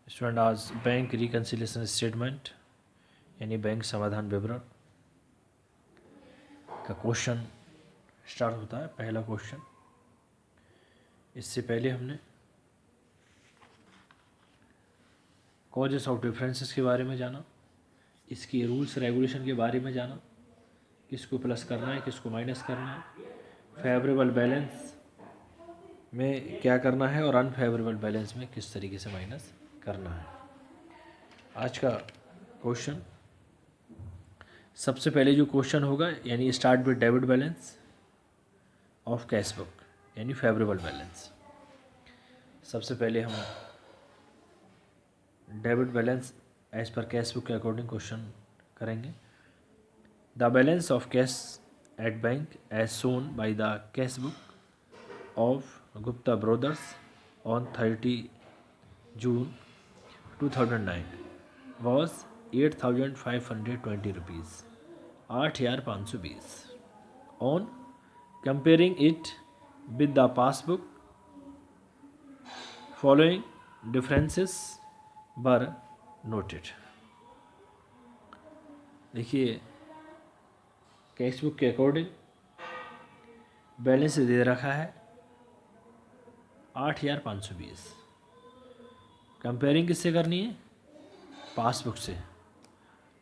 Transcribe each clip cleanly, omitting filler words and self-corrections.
Student आज bank reconciliation statement यानी bank समाधान विवरण का क्वेश्चन स्टार्ट होता है। पहला क्वेश्चन, इससे पहले हमने कॉजेस ऑफ डिफरेंसेस के बारे में जाना, इसकी रूल्स रेगुलेशन के बारे में जाना, किसको प्लस करना है किसको माइनस करना है, फेवरेबल बैलेंस में क्या करना है और अनफेवरेबल बैलेंस में किस तरीके से माइनस करना है। आज का क्वेश्चन, सबसे पहले जो क्वेश्चन होगा यानी start with debit balance of cash book यानी फेवरेबल बैलेंस। सबसे पहले हम डेबिट बैलेंस एज पर कैश बुक के अकॉर्डिंग क्वेश्चन करेंगे। The balance of cash at bank as shown by the cash book of Gupta brothers on 30 June 2009 was 8,520 rupees, 8,520। On comparing it with the passbook, following differences were noted। देखिए cash book के according balance दे रखा है 8,520। Comparing किससे करनी है? Passbook से।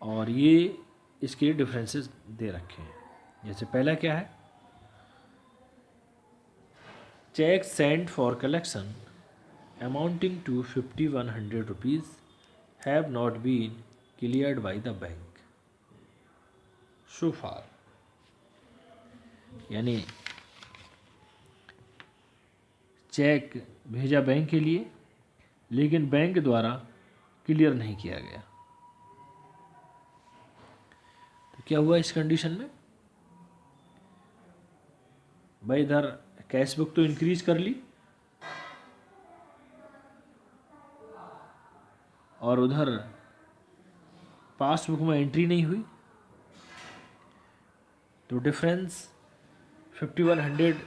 और ये इसके डिफरेंसेस दे रखे हैं। जैसे पहला क्या है, cheque send for collection amounting to 5,100 rupees have not been cleared by the bank so far. यानी चेक भेजा बैंक के लिए लेकिन बैंक द्वारा क्लियर नहीं किया गया। तो क्या हुआ इस कंडीशन में? भाई इधर कैश बुक तो इंक्रीज कर ली और उधर पासबुक में एंट्री नहीं हुई, तो डिफरेंस 5,100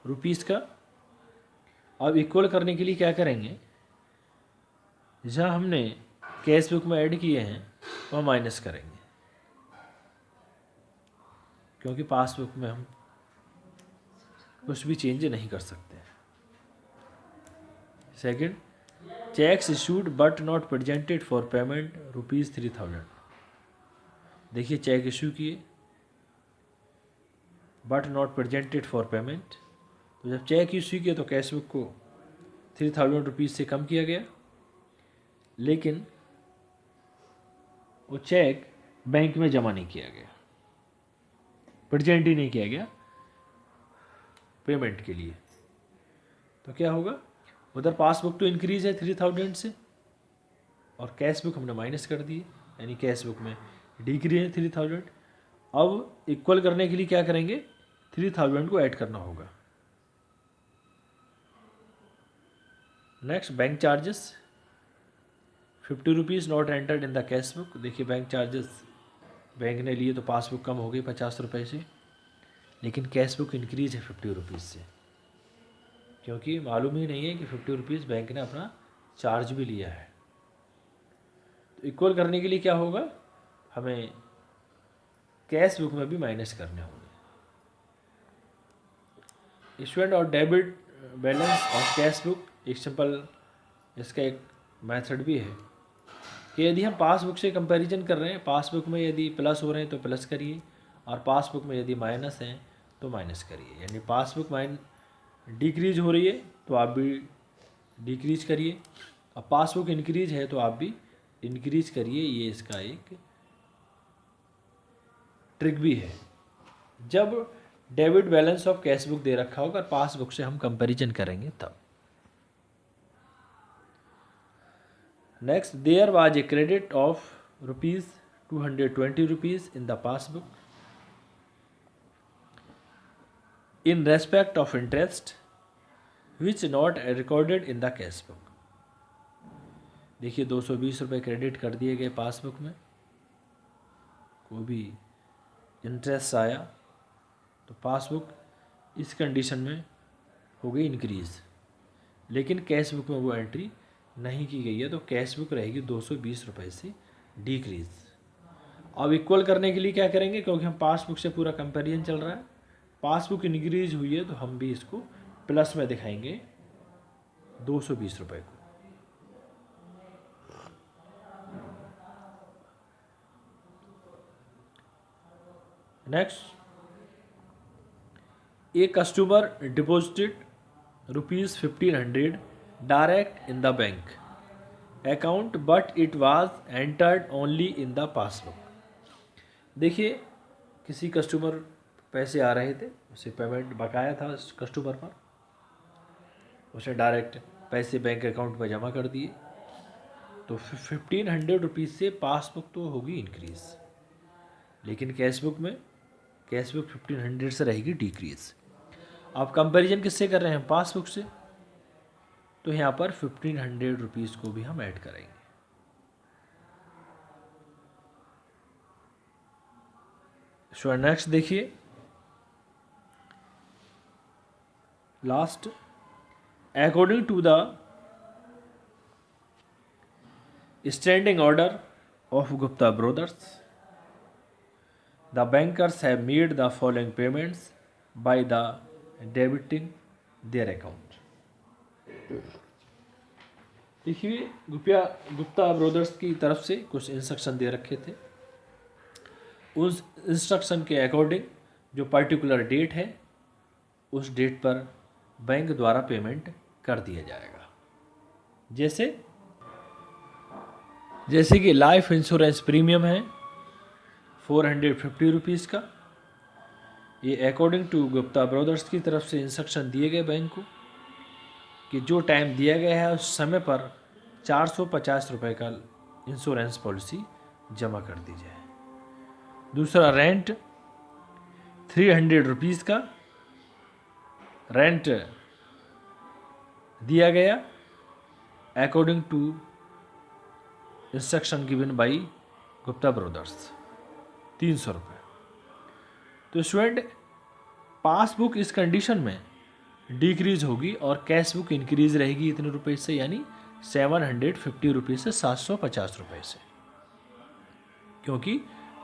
रुपीज़ का अब इक्वल करने के लिए क्या करेंगे, जहाँ हमने कैश बुक में ऐड किए हैं वह माइनस करेंगे, क्योंकि पासबुक में हम कुछ भी चेंज नहीं कर सकते। Second, cheques issued but not presented for payment ₹3,000। देखिए चेक इशू किए but not presented for payment, तो जब चेक इशू किया तो कैश बुक को 3,000 रुपीज़ से कम किया गया, लेकिन वो चेक बैंक में जमा नहीं किया गया, प्रेजेंट ही नहीं किया गया पेमेंट के लिए। तो क्या होगा, उधर पासबुक तो इंक्रीज है 3,000 से और कैश बुक हमने माइनस कर दी, यानी कैश बुक में डिक्रीज है 3,000। अब इक्वल करने के लिए क्या करेंगे, 3,000 को ऐड करना होगा। Next, bank charges 50 rupees not entered in the cash book. देखिए बैंक चार्जेस बैंक ने लिए तो पासबुक कम हो गई 50 रुपये से, लेकिन कैश बुक इंक्रीज है 50 रुपीज़ से, क्योंकि मालूम ही नहीं है कि 50 रुपीज़ बैंक ने अपना चार्ज भी लिया है। तो इक्वल करने के लिए क्या होगा, हमें कैश बुक में भी माइनस करने होंगे। स्टूडेंट और debit balance of cash book, एक सिंपल इसका एक मेथड भी है कि यदि हम पासबुक से कंपैरिजन कर रहे हैं, पासबुक में यदि प्लस हो रहे हैं तो प्लस करिए और पासबुक में यदि माइनस हैं तो माइनस करिए। यानी पासबुक डिक्रीज हो रही है तो आप भी डिक्रीज करिए, और पासबुक इंक्रीज है तो आप भी इंक्रीज करिए। ये इसका एक ट्रिक भी है जब debit balance of cash book दे रखा होगा, पासबुक से हम कंपैरिजन करेंगे तब। Next, there was a credit of ₹220 in the passbook in respect of interest which not recorded in the cash book। देखिए 220 रुपये क्रेडिट कर दिए गए पासबुक में, कोई भी इंटरेस्ट आया तो पासबुक इस कंडीशन में हो गई इंक्रीज, लेकिन कैश बुक में वो एंट्री नहीं की गई है, तो कैश बुक रहेगी 220 रुपये से डिक्रीज। अब इक्वल करने के लिए क्या करेंगे, क्योंकि हम पासबुक से पूरा कंपेरिजन चल रहा है, पासबुक इंक्रीज हुई है तो हम भी इसको प्लस में दिखाएंगे 220 रुपये को। Next, a customer deposited ₹1500 direct in the bank account but it was entered only in the passbook. देखिए, किसी कस्टमर पैसे आ रहे थे, उसे पेमेंट बकाया था कस्टमर पर, उसने डायरेक्ट पैसे बैंक अकाउंट में जमा कर दिए, तो 1500 से पासबुक तो होगी इंक्रीज, लेकिन कैशबुक 1500 से रहेगी डिक्रीज। आप कंपैरिजन किससे कर रहे हैं, पासबुक से, तो यहाँ पर 1500 को भी हम ऐड करेंगे। सो नेक्स्ट देखिए, last, according to the standing order of Gupta brothers the bankers have made the following payments by the debiting their account. देखिए, गुप्ता ब्रदर्स की तरफ से कुछ इंस्ट्रक्शन दे रखे थे, उस इंस्ट्रक्शन के अकॉर्डिंग जो पर्टिकुलर डेट है, उस डेट पर बैंक द्वारा पेमेंट कर दिया जाएगा। जैसे कि लाइफ इंश्योरेंस प्रीमियम है 450 का, ये अकॉर्डिंग टू गुप्ता ब्रदर्स की तरफ से इंस्ट्रक्शन दिए गए बैंक को कि जो टाइम दिया गया है उस समय पर 450 रुपये का इंश्योरेंस पॉलिसी जमा कर दी जाए। दूसरा, रेंट 300 रुपीज़ का रेंट दिया गया according to instruction given by Gupta brothers, 300 रुपये। तो स्टूडेंट, पासबुक इस कंडीशन में डिक्रीज होगी और कैश बुक इंक्रीज रहेगी इतने रुपए से, यानी 750 रुपीज़ से 750 रुपये से, क्योंकि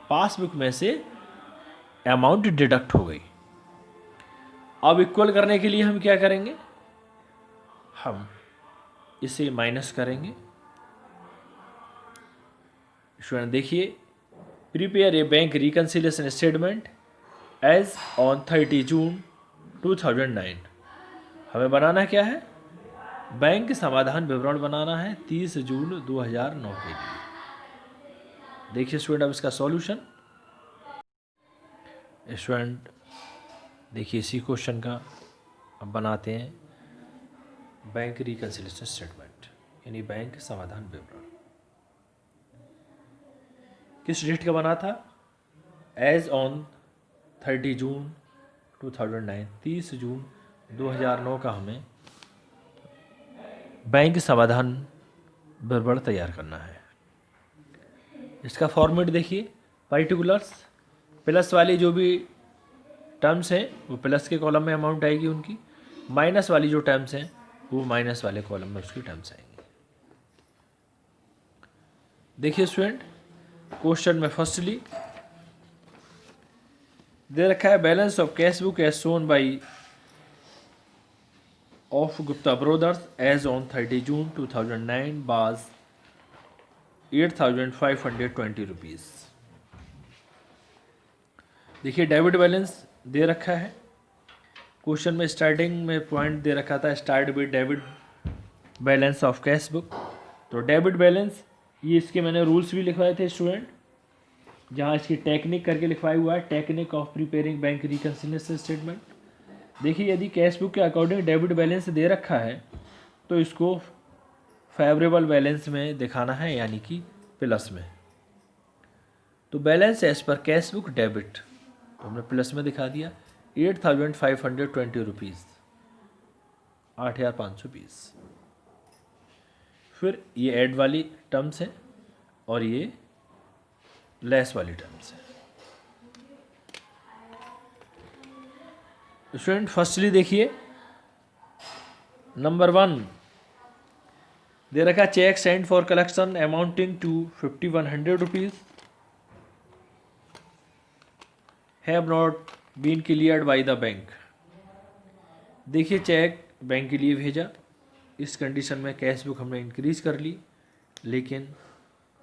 पासबुक में से अमाउंट डिडक्ट हो गई। अब इक्वल करने के लिए हम क्या करेंगे, हम इसे माइनस करेंगे। स्टूडेंट देखिए, prepare a bank reconciliation statement as on 30 June 2009। हमें बनाना क्या है, बैंक समाधान विवरण बनाना है 30 जून 2009 के लिए। देखिए स्टूडेंट, अब इसका सॉल्यूशन, स्टूडेंट देखिए इसी क्वेश्चन का अब बनाते हैं बैंक रिकन्सिलिएशन स्टेटमेंट, यानी बैंक समाधान विवरण। किस डेट का बना था, एज ऑन 30 जून 2009, 30 जून 2009 का हमें बैंक समाधान विवरण तैयार करना है। इसका फॉर्मेट देखिए, पर्टिकुलर्स, प्लस वाली जो भी टर्म्स हैं वो प्लस के कॉलम में अमाउंट आएगी उनकी, माइनस वाली जो टर्म्स हैं वो माइनस वाले कॉलम में उसकी टर्म्स आएंगी। देखिए स्टूडेंट, क्वेश्चन में फर्स्टली दे रखा है balance of cash book as shown by of Gupta brothers as on 30 June 2009 was 8,520 rupees. देखिए, डेबिट बैलेंस दे रखा है, क्वेश्चन में स्टार्टिंग में पॉइंट दे रखा था start with debit balance of cash book. तो डेबिट बैलेंस, ये इसके मैंने रूल्स भी लिखवाए थे स्टूडेंट, जहाँ इसकी टेक्निक करके लिखवाया हुआ है, technique of preparing bank reconciliation statement. देखिए, यदि कैश बुक के अकॉर्डिंग डेबिट बैलेंस दे रखा है तो इसको फेवरेबल बैलेंस में दिखाना है, यानी कि प्लस में। तो बैलेंस एज पर कैश बुक डेबिट, तो हमने प्लस में दिखा दिया 8,520 रुपीज़, 8,520। फिर ये ऐड वाली टर्म्स है और ये लेस वाली टर्म्स है। स्टूडेंट फर्स्टली देखिए, नंबर 1 दे रखा cheque send for collection amounting to 5100 rupees have not been cleared by the bank. देखिए चेक बैंक के लिए भेजा, इस कंडीशन में कैश बुक हमने इंक्रीज कर ली, लेकिन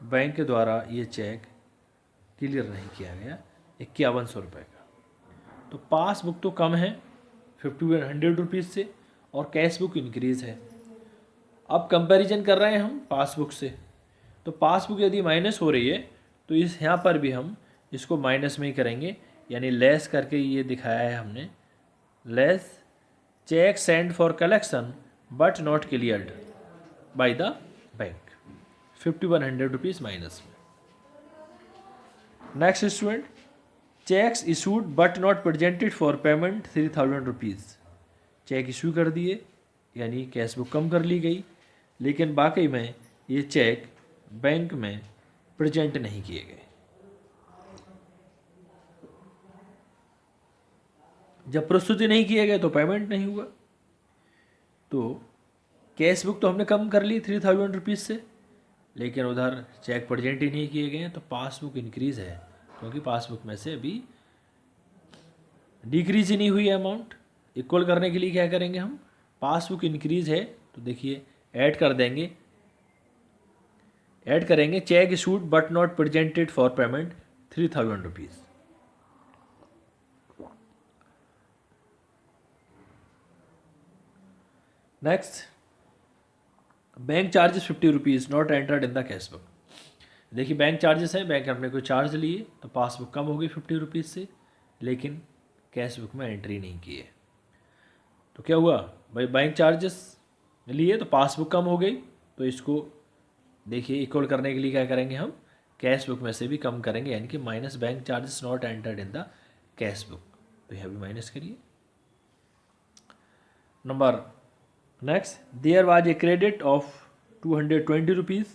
बैंक के द्वारा ये चेक क्लियर नहीं किया गया 5100 रुपये का। तो पासबुक तो कम है 5100 रुपीज़ से और कैश बुक इंक्रीज़ है। अब कंपैरिजन कर रहे हैं हम पासबुक से, तो पासबुक यदि माइनस हो रही है तो इस यहाँ पर भी हम इसको माइनस में ही करेंगे, यानी लेस करके ये दिखाया है हमने, less cheque send for collection but not cleared by the bank, 5100 rupees minus में। Next student, cheques issued but not presented for payment 3000 rupees. Cheque issue कर दिए यानी कैश बुक कम कर ली गई, लेकिन बाकी में ये चेक बैंक में प्रेजेंट नहीं किए गए। जब प्रस्तुति नहीं किए गए तो पेमेंट नहीं हुआ। तो कैश बुक तो हमने कम कर ली 3000 रुपीज़ से, लेकिन उधर चेक प्रेजेंट ही नहीं किए गए हैं, तो पासबुक इंक्रीज़ है, क्योंकि पासबुक में से अभी डिक्रीज ही नहीं हुई है अमाउंट। इक्वल करने के लिए क्या करेंगे हम, पासबुक इंक्रीज है तो देखिए ऐड कर देंगे, ऐड करेंगे check issued but not presented for payment 3000 rupees. Next, bank charges 50 rupees not entered in the cash book. देखिए बैंक चार्जेस है, बैंक हमने कोई चार्ज लिए तो पासबुक कम हो गई 50 रुपीज़ से, लेकिन कैश बुक में एंट्री नहीं की है। तो क्या हुआ भाई, बैंक चार्जेस लिए तो पासबुक कम हो गई, तो इसको देखिए इक्वल करने के लिए क्या करेंगे हम, कैश बुक में से भी कम करेंगे, यानी कि minus bank charges not entered in the cash book, तो यह भी माइनस करिए। Number next, there was a credit of 220 rupees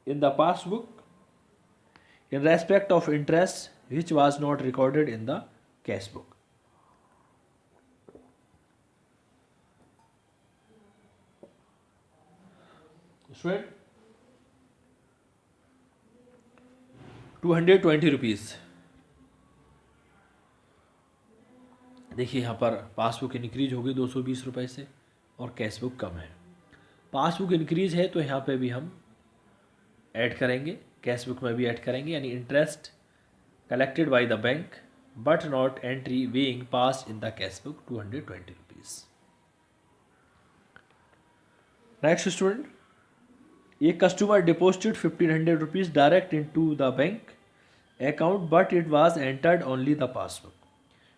in the passbook in respect of interest which was not recorded in the cash book. Student, 220 rupees. देखिए यहाँ पर passbook increase हो गई 220 रुपये से और कैश बुक कम है। पासबुक इंक्रीज है तो यहाँ पे भी हम ऐड करेंगे, कैश बुक में भी ऐड करेंगे, यानी interest collected by the bank but not entry being passed in the cash book 220 rupees. Next student, ये customer deposited 1500 rupees direct into the bank account but it was entered only the passbook.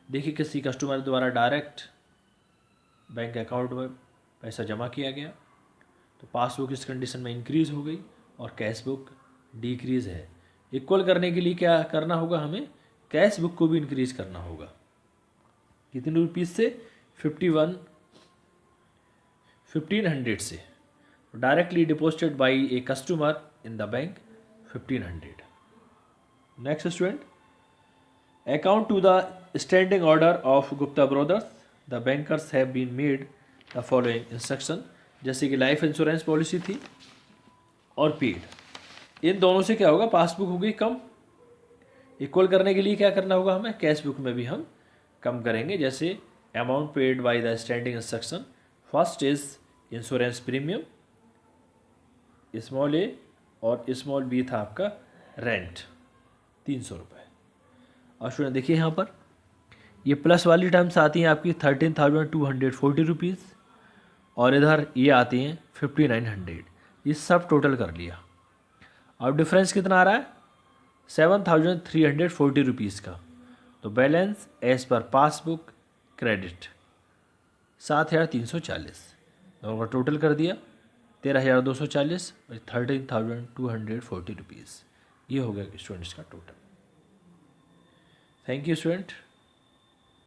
देखिए किसी customer द्वारा direct bank account में पैसा जमा किया गया, तो पासबुक इस कंडीशन में इंक्रीज हो गई और कैश बुक डिक्रीज है। इक्वल करने के लिए क्या करना होगा, हमें कैश बुक को भी इंक्रीज करना होगा। कितने रुपीज़ से, 1500 से। Directly deposited by a customer in the bank 1500। Next student, account to the standing order of Gupta brothers the bankers have been made the following instruction. जैसे कि लाइफ इंश्योरेंस पॉलिसी थी और पेड, इन दोनों से क्या होगा, पासबुक हो गई कम। इक्वल करने के लिए क्या करना होगा हमें, कैश बुक में भी हम कम करेंगे। जैसे amount paid by the standing instruction, first is insurance premium small A और स्मॉल बी था आपका रेंट 300 रुपये। और स्टूडेंट देखिए यहाँ पर ये प्लस वाली टर्म्स आती हैं आपकी 13,240 रुपीज़ और इधर ये आती हैं 5,900। ये सब टोटल कर लिया और डिफरेंस कितना आ रहा है 7,340 रुपीज़ का। तो बैलेंस एज पर पासबुक क्रेडिट 7,340, दोनों का टोटल कर दिया 13,240 और 13,240 रुपीज़। ये हो गया स्टूडेंट्स का टोटल। Thank you student.